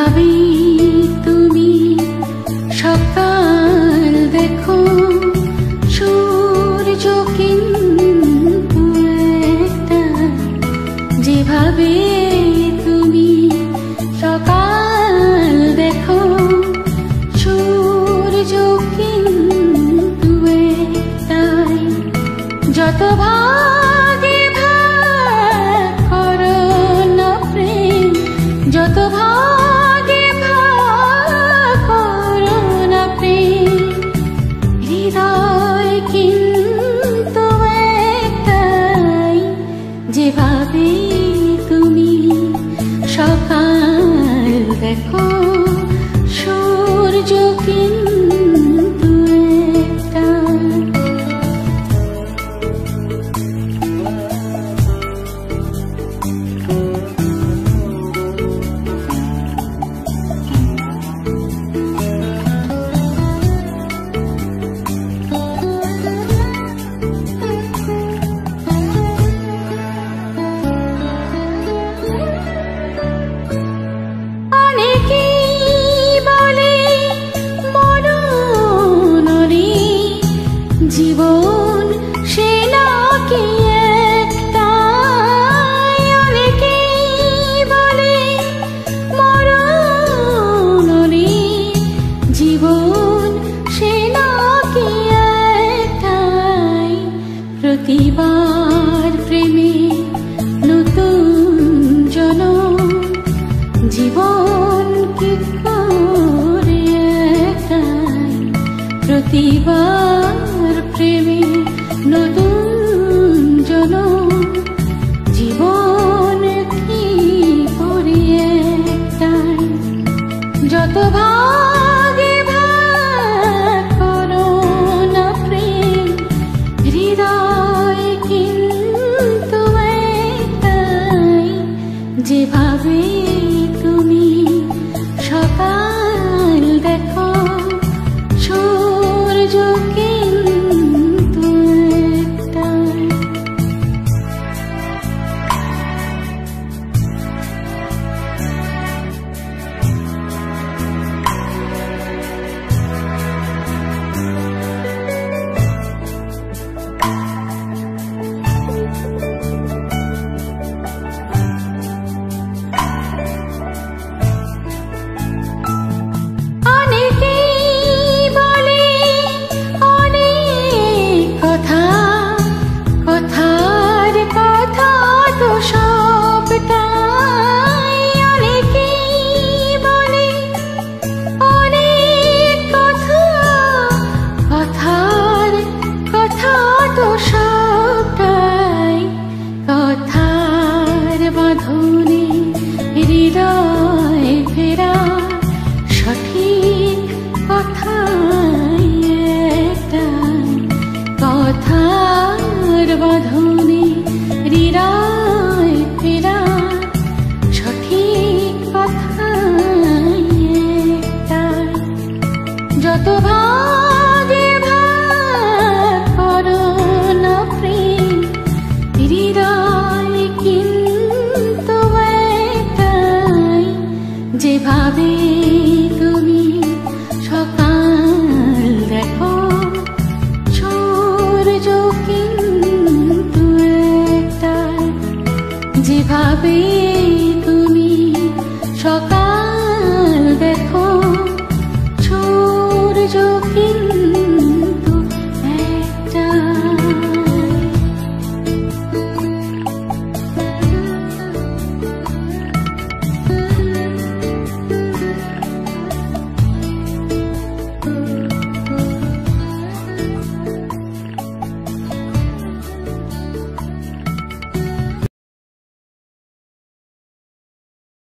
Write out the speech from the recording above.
যেভাবে তুমি সকাল দেখো সূর্য কিন্তু একটা, যেভাবে তুমি সকাল দেখো সূর্য কিন্তু একটাই। যত ভাগে ভাগ করো না প্রেম, যত ভাগে ভাগ করো না প্রেম, হৃদয় কিন্তু একটাই। যেভাবে তুমি সকাল দেখো সূর্য কিন্তু একটা। জীবন সে নাকি একটাই, অনেকেই বলে মরণ রে, জীবন সে নাকি একটাই। প্রতিবার প্রেমে নতুন জনম, জীবন কি করে একটাই। প্রতিবার প্রেমে নতুন জনম, জীবন কি করে একটাই। যত ভাগে ভাগ করো না প্রেম, হৃদয় কিন্তু একটাই। যেভাবে তুমি সকাল দেখো সূর্য কিন্তু একটাই। বাঁধনে হৃদয় ফেরা সঠিক কথাই একটাই। কথার বাঁধনে হৃদয় ফেরা সঠিক কথাই একটাই। যত ভাগে ভাগ করো না প্রেম, হৃদয় কিন্তু একটাই। যেভাবে তুমি সকাল দেখো সূর্য কিন্তু একটাই। যেভাবে তুমি সকাল